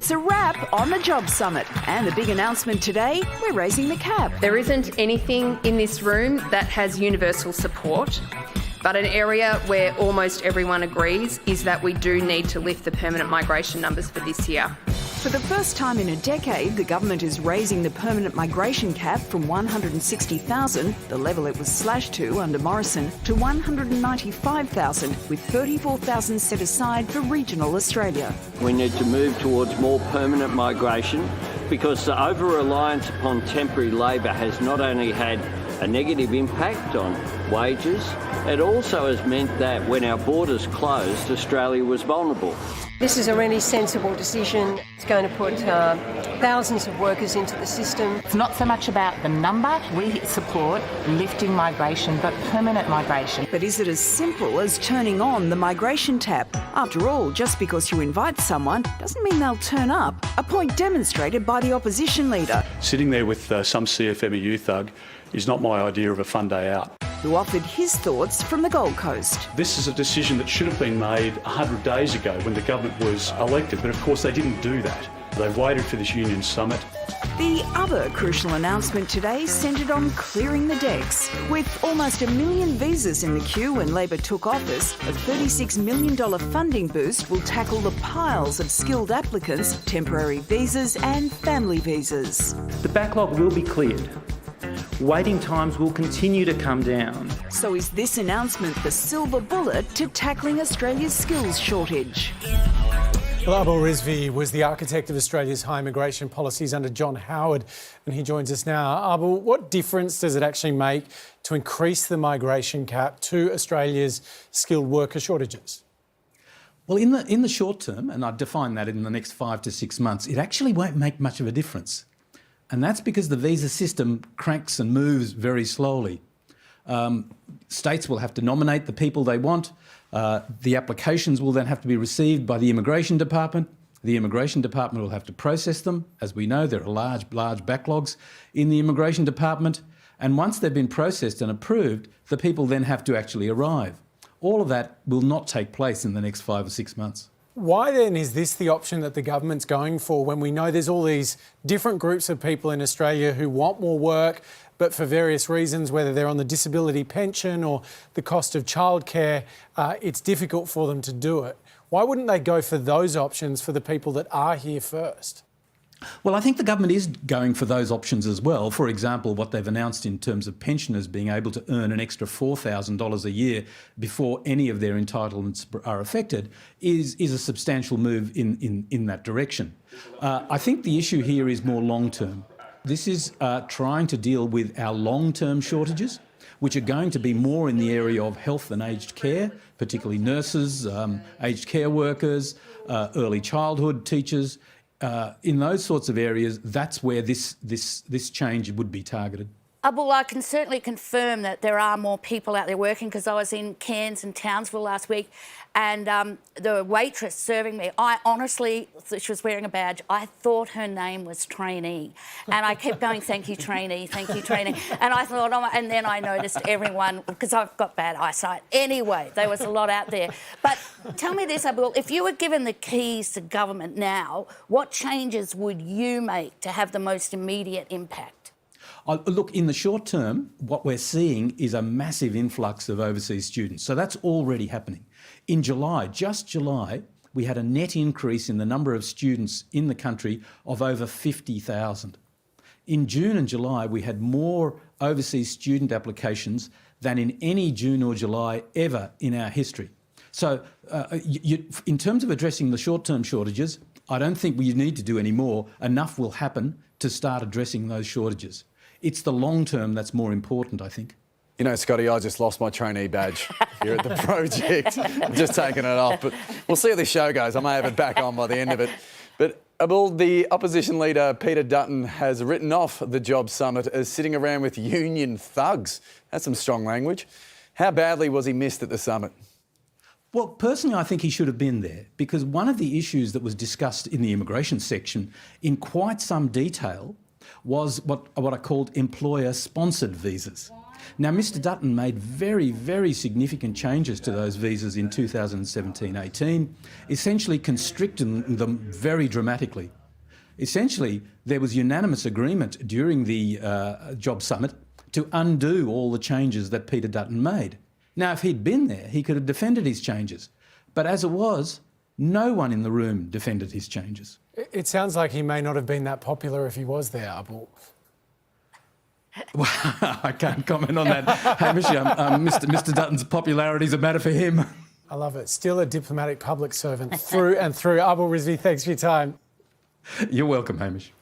It's a wrap on the Job Summit. And the big announcement today, we're raising the cap. There isn't anything in this room that has universal support, but an area where almost everyone agrees is that we do need to lift the permanent migration numbers for this year. For the first time in a decade, the government is raising the permanent migration cap from 160,000, the level it was slashed to under Morrison, to 195,000, with 34,000 set aside for regional Australia. We need to move towards more permanent migration because the over-reliance upon temporary labour has not only had a negative impact on wages, it also has meant that when our borders closed, Australia was vulnerable. This is a really sensible decision. It's going to put thousands of workers into the system. It's not so much about the number. We support lifting migration, but permanent migration. But is it as simple as turning on the migration tap? After all, just because you invite someone doesn't mean they'll turn up, a point demonstrated by the opposition leader. Sitting there with some CFMEU thug is not my idea of a fun day out. Who offered his thoughts from the Gold Coast. This is a decision that should have been made 100 days ago when the government was elected, but of course they didn't do that. They waited for this union summit. The other crucial announcement today centred on clearing the decks. With almost 1 million visas in the queue when Labor took office, a $36 million funding boost will tackle the piles of skilled applicants, temporary visas and family visas. The backlog will be cleared. Waiting times will continue to come down. So is this announcement the silver bullet to tackling Australia's skills shortage? Well, Abul Rizvi was the architect of Australia's high immigration policies under John Howard, and he joins us now. Abul, what difference does it actually make to increase the migration cap to Australia's skilled worker shortages? Well, in the short term, and I'd define that in the next 5 to 6 months, it actually won't make much of a difference. And that's because the visa system cranks and moves very slowly. States will have to nominate the people they want. The applications will then have to be received by the Immigration Department. The Immigration Department will have to process them. As we know, there are large backlogs in the Immigration Department. And once they've been processed and approved, the people then have to actually arrive. All of that will not take place in the next 5 or 6 months. Why then is this the option that the government's going for when we know there's all these different groups of people in Australia who want more work, but for various reasons, whether they're on the disability pension or the cost of childcare, it's difficult for them to do it? Why wouldn't they go for those options for the people that are here first? Well, I think the government is going for those options as well. For example, what they've announced in terms of pensioners being able to earn an extra $4,000 a year before any of their entitlements are affected is a substantial move in that direction. I think the issue here is more long-term. This is trying to deal with our long-term shortages, which are going to be more in the area of health and aged care, particularly nurses, aged care workers, early childhood teachers. In those sorts of areas, that's where this change would be targeted. Well, I can certainly confirm that there are more people out there working, because I was in Cairns and Townsville last week, and the waitress serving me, I honestly, she was wearing a badge, I thought her name was Trainee. And I kept going, thank you, Trainee, thank you, Trainee. And I thought, oh, and then I noticed everyone, because I've got bad eyesight. Anyway, there was a lot out there. But tell me this, Abul, if you were given the keys to government now, what changes would you make to have the most immediate impact? Look, in the short term, what we're seeing is a massive influx of overseas students. So that's already happening. In July, just July, we had a net increase in the number of students in the country of over 50,000. In June and July, we had more overseas student applications than in any June or July ever in our history. So in terms of addressing the short-term shortages, I don't think we need to do any more. Enough will happen to start addressing those shortages. It's the long term that's more important, I think. You know, Scotty, I just lost my trainee badge here at the project. I'm just taking it off, but we'll see how this show goes. I may have it back on by the end of it. But Abul, the opposition leader, Peter Dutton, has written off the Job Summit as sitting around with union thugs. That's some strong language. How badly was he missed at the summit? Well, personally, I think he should have been there, because one of the issues that was discussed in the immigration section in quite some detail was what I called employer-sponsored visas. Now, Mr Dutton made very, very significant changes to those visas in 2017-18, essentially constricting them very dramatically. Essentially, there was unanimous agreement during the Job Summit to undo all the changes that Peter Dutton made. Now, if he'd been there, he could have defended his changes. But as it was, no one in the room defended his changes. It sounds like he may not have been that popular if he was there, Abel. Well, I can't comment on that, Hamish. Mr Dutton's popularity is a matter for him. I love it. Still a diplomatic public servant through and through. Abel Rizvi, thanks for your time. You're welcome, Hamish.